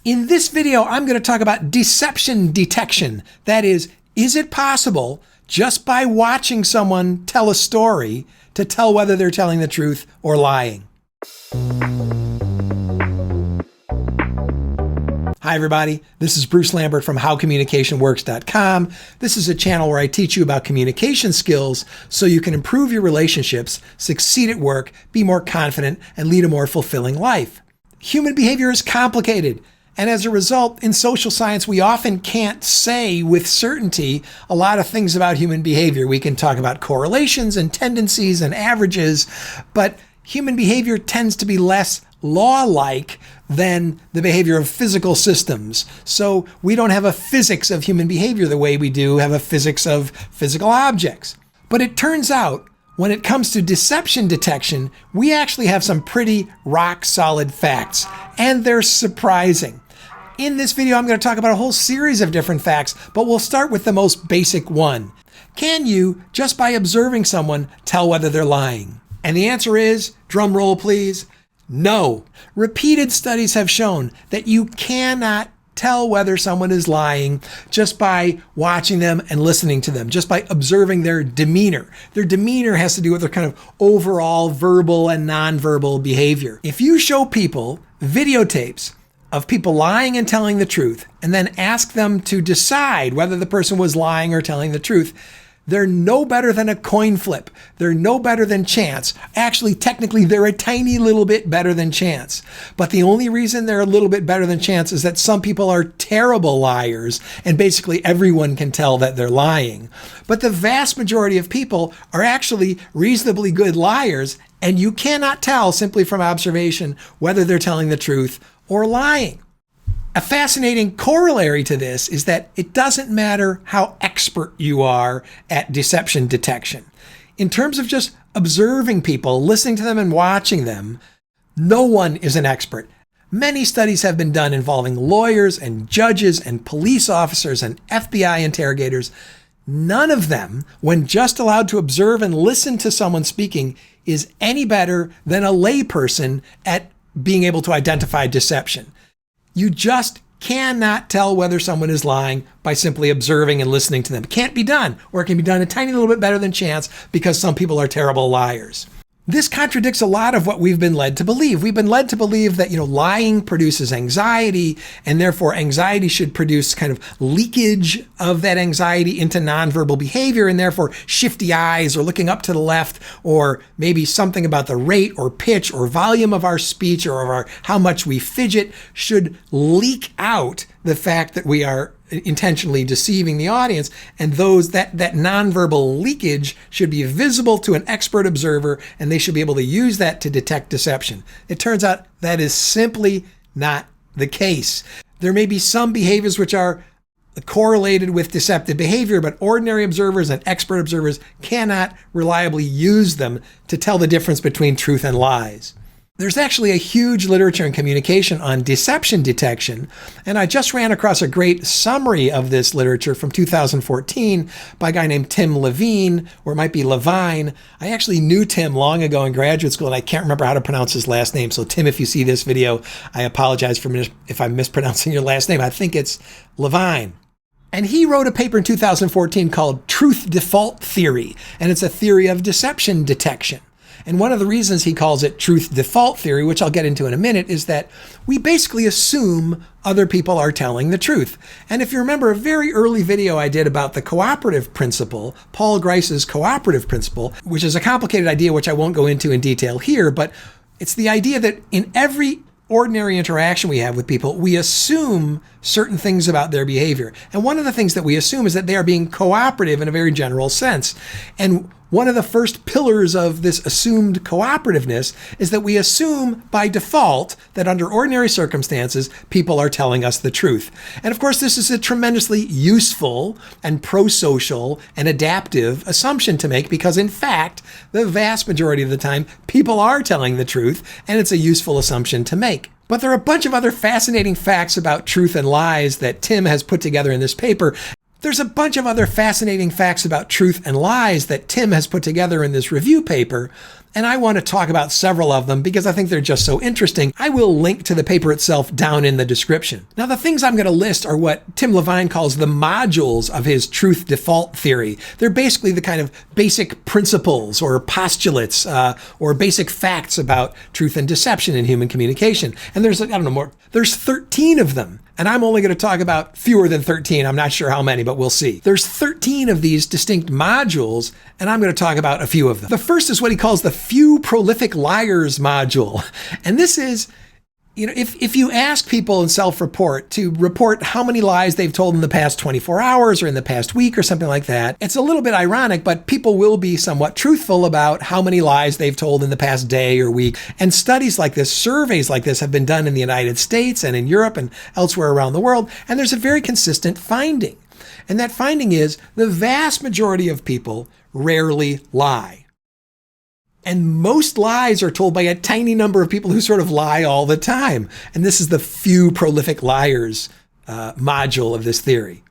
In this video, I'm going to talk about deception detection. That is it possible just by watching someone tell a story to tell whether they're telling the truth or lying? Hi everybody, this is Bruce Lambert from HowCommunicationWorks.com. This is a channel where I teach you about communication skills so you can improve your relationships, succeed at work, be more confident, and lead a more fulfilling life. Human behavior is complicated, and as a result, in social science, we often can't say with certainty a lot of things about human behavior. We can talk about correlations and tendencies and averages, but human behavior tends to be less law-like than the behavior of physical systems. So we don't have a physics of human behavior the way we do have a physics of physical objects. But it turns out, when it comes to deception detection, we actually have some pretty rock-solid facts, and they're surprising. In this video, I'm going to talk about a whole series of different facts, but we'll start with the most basic one. Can you, just by observing someone, tell whether they're lying? And the answer is, drum roll please, no. Repeated studies have shown that you cannot tell whether someone is lying just by watching them and listening to them, just by observing their demeanor. Their demeanor has to do with their kind of overall verbal and nonverbal behavior. If you show people videotapes of people lying and telling the truth, and then ask them to decide whether the person was lying or telling the truth, they're no better than a coin flip. They're no better than chance. Actually, technically, they're a tiny little bit better than chance. But the only reason they're a little bit better than chance is that some people are terrible liars, and basically everyone can tell that they're lying. But the vast majority of people are actually reasonably good liars, and you cannot tell simply from observation whether they're telling the truth or lying. A fascinating corollary to this is that it doesn't matter how expert you are at deception detection. In terms of just observing people, listening to them and watching them, no one is an expert. Many studies have been done involving lawyers and judges and police officers and FBI interrogators. None of them, when just allowed to observe and listen to someone speaking, is any better than a layperson at being able to identify deception. You just cannot tell whether someone is lying by simply observing and listening to them. It can't be done, or it can be done a tiny little bit better than chance because some people are terrible liars. This contradicts a lot of what we've been led to believe. We've been led to believe that, lying produces anxiety, and therefore anxiety should produce kind of leakage of that anxiety into nonverbal behavior, and therefore shifty eyes or looking up to the left, or maybe something about the rate or pitch or volume of our speech or of how much we fidget should leak out the fact that we are intentionally deceiving the audience, and that nonverbal leakage should be visible to an expert observer, and they should be able to use that to detect deception. It turns out that is simply not the case. There may be some behaviors which are correlated with deceptive behavior, but ordinary observers and expert observers cannot reliably use them to tell the difference between truth and lies. There's actually a huge literature in communication on deception detection, and I just ran across a great summary of this literature from 2014 by a guy named Tim Levine, or it might be Levine. I actually knew Tim long ago in graduate school, and I can't remember how to pronounce his last name. So Tim, if you see this video, I apologize if I'm mispronouncing your last name. I think it's Levine. And he wrote a paper in 2014 called Truth Default Theory, and it's a theory of deception detection. And one of the reasons he calls it truth default theory, which I'll get into in a minute, is that we basically assume other people are telling the truth. And if you remember a very early video I did about the cooperative principle, Paul Grice's cooperative principle, which is a complicated idea which I won't go into in detail here, but it's the idea that in every ordinary interaction we have with people, we assume certain things about their behavior. And one of the things that we assume is that they are being cooperative in a very general sense. And one of the first pillars of this assumed cooperativeness is that we assume by default that under ordinary circumstances, people are telling us the truth. And of course, this is a tremendously useful and pro-social and adaptive assumption to make because, in fact, the vast majority of the time, people are telling the truth, and it's a useful assumption to make. But there are a bunch of other fascinating facts about truth and lies that Tim has put together in this paper. There's a bunch of other fascinating facts about truth and lies that Tim has put together in this review paper. and I want to talk about several of them because I think they're just so interesting. I will link to the paper itself down in the description. Now, the things I'm going to list are what Tim Levine calls the modules of his truth default theory. They're basically the kind of basic principles or postulates or basic facts about truth and deception in human communication. And there's, I don't know, more. There's 13 of them. And I'm only going to talk about fewer than 13. I'm not sure how many, but we'll see. There's 13 of these distinct modules, and I'm going to talk about a few of them. The first is what he calls the few prolific liars module. And this is, if you ask people in self-report to report how many lies they've told in the past 24 hours or in the past week or something like that, it's a little bit ironic, but people will be somewhat truthful about how many lies they've told in the past day or week. And studies like this, surveys like this have been done in the United States and in Europe and elsewhere around the world. And there's a very consistent finding. And that finding is the vast majority of people rarely lie. And most lies are told by a tiny number of people who sort of lie all the time. And this is the few prolific liars module of this theory.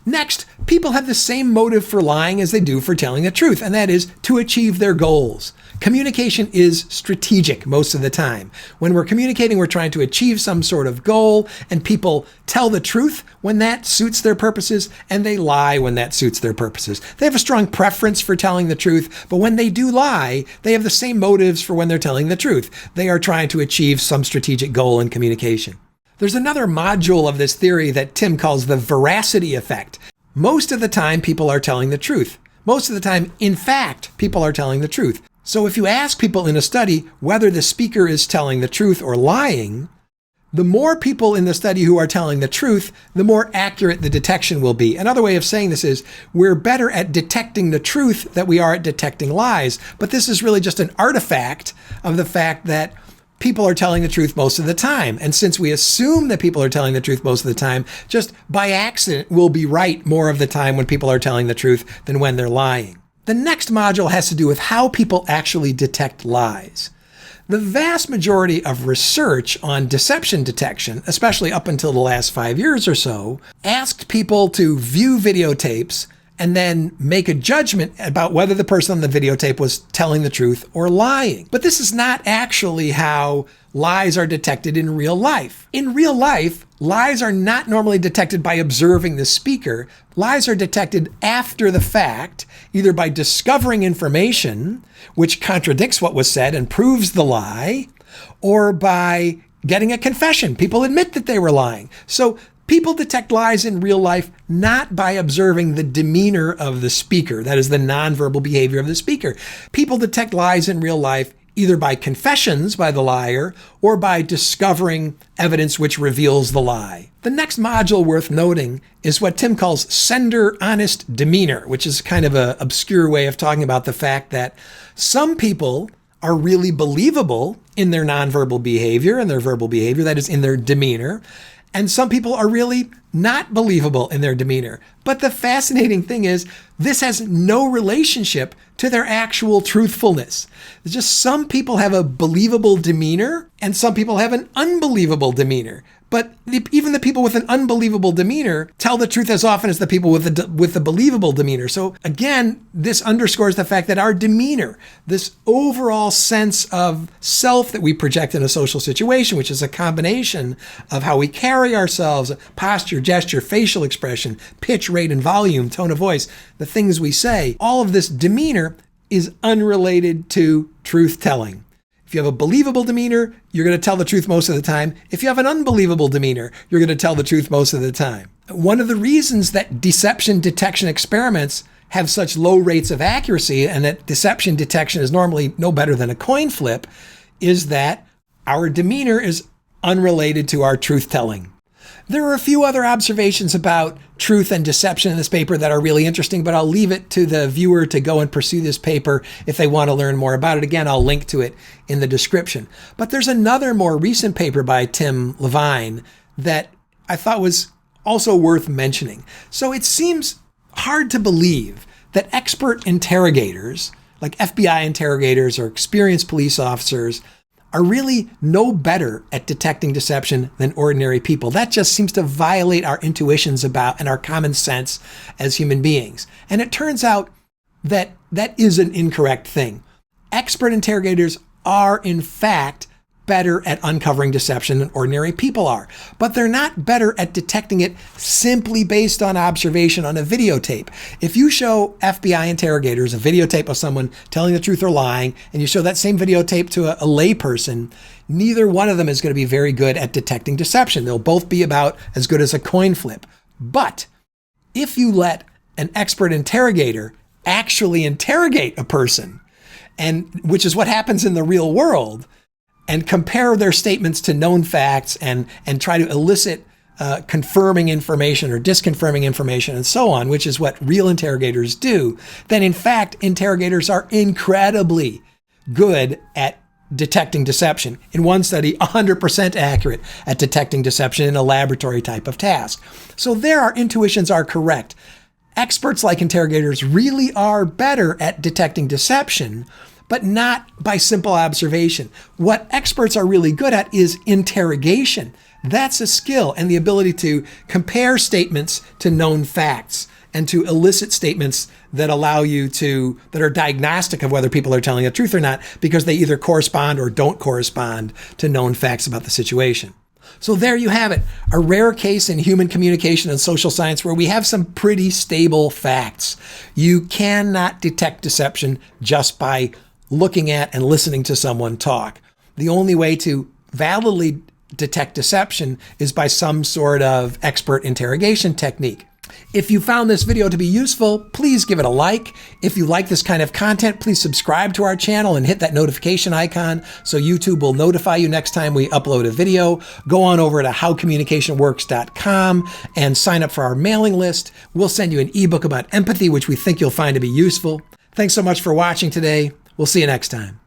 Next, people have the same motive for lying as they do for telling the truth, and that is to achieve their goals. Communication is strategic most of the time. When we're communicating, we're trying to achieve some sort of goal, and people tell the truth when that suits their purposes, and they lie when that suits their purposes. They have a strong preference for telling the truth, but when they do lie, they have the same motives for when they're telling the truth. They are trying to achieve some strategic goal in communication. There's another module of this theory that Tim calls the veracity effect. Most of the time, people are telling the truth. Most of the time, in fact, people are telling the truth. So if you ask people in a study whether the speaker is telling the truth or lying, the more people in the study who are telling the truth, the more accurate the detection will be. Another way of saying this is we're better at detecting the truth than we are at detecting lies. But this is really just an artifact of the fact that people are telling the truth most of the time. And since we assume that people are telling the truth most of the time, just by accident, we'll be right more of the time when people are telling the truth than when they're lying. The next module has to do with how people actually detect lies. The vast majority of research on deception detection, especially up until the last 5 years or so, asked people to view videotapes and then make a judgment about whether the person on the videotape was telling the truth or lying. But this is not actually how lies are detected in real life. In real life, lies are not normally detected by observing the speaker. Lies are detected after the fact, either by discovering information which contradicts what was said and proves the lie, or by getting a confession. People admit that they were lying. So people detect lies in real life not by observing the demeanor of the speaker, that is the nonverbal behavior of the speaker. People detect lies in real life either by confessions by the liar or by discovering evidence which reveals the lie. The next module worth noting is what Tim calls sender honest demeanor, which is kind of an obscure way of talking about the fact that some people are really believable in their nonverbal behavior and their verbal behavior, that is in their demeanor. And some people are really not believable in their demeanor. But the fascinating thing is, this has no relationship to their actual truthfulness. It's just some people have a believable demeanor and some people have an unbelievable demeanor. But even the people with an unbelievable demeanor tell the truth as often as the people with the believable demeanor. So again, this underscores the fact that our demeanor, this overall sense of self that we project in a social situation, which is a combination of how we carry ourselves, posture, gesture, facial expression, pitch, rate, and volume, tone of voice, the things we say, all of this demeanor is unrelated to truth telling. If you have a believable demeanor, you're going to tell the truth most of the time. If you have an unbelievable demeanor, you're going to tell the truth most of the time. One of the reasons that deception detection experiments have such low rates of accuracy and that deception detection is normally no better than a coin flip is that our demeanor is unrelated to our truth telling. There are a few other observations about truth and deception in this paper that are really interesting, but I'll leave it to the viewer to go and pursue this paper if they want to learn more about it. Again, I'll link to it in the description. But there's another more recent paper by Tim Levine that I thought was also worth mentioning. So it seems hard to believe that expert interrogators, like FBI interrogators or experienced police officers, are really no better at detecting deception than ordinary people. That just seems to violate our intuitions about and our common sense as human beings. And it turns out that that is an incorrect thing. Expert interrogators are, in fact, better at uncovering deception than ordinary people are, but they're not better at detecting it simply based on observation on a videotape. If you show FBI interrogators a videotape of someone telling the truth or lying, and you show that same videotape to a layperson, neither one of them is going to be very good at detecting deception. They'll both be about as good as a coin flip. But if you let an expert interrogator actually interrogate a person, and which is what happens in the real world, and compare their statements to known facts and try to elicit confirming information or disconfirming information and so on, which is what real interrogators do, then in fact, interrogators are incredibly good at detecting deception. In one study, 100% accurate at detecting deception in a laboratory type of task. So there, our intuitions are correct. Experts like interrogators really are better at detecting deception, but not by simple observation. What experts are really good at is interrogation. That's a skill, and the ability to compare statements to known facts and to elicit statements that allow you to, that are diagnostic of whether people are telling the truth or not, because they either correspond or don't correspond to known facts about the situation. So there you have it, a rare case in human communication and social science where we have some pretty stable facts. You cannot detect deception just by looking at and listening to someone talk. The only way to validly detect deception is by some sort of expert interrogation technique. If you found this video to be useful, please give it a like. If you like this kind of content, please subscribe to our channel and hit that notification icon so YouTube will notify you next time we upload a video. Go on over to howcommunicationworks.com and sign up for our mailing list. We'll send you an ebook about empathy, which we think you'll find to be useful. Thanks so much for watching today. We'll see you next time.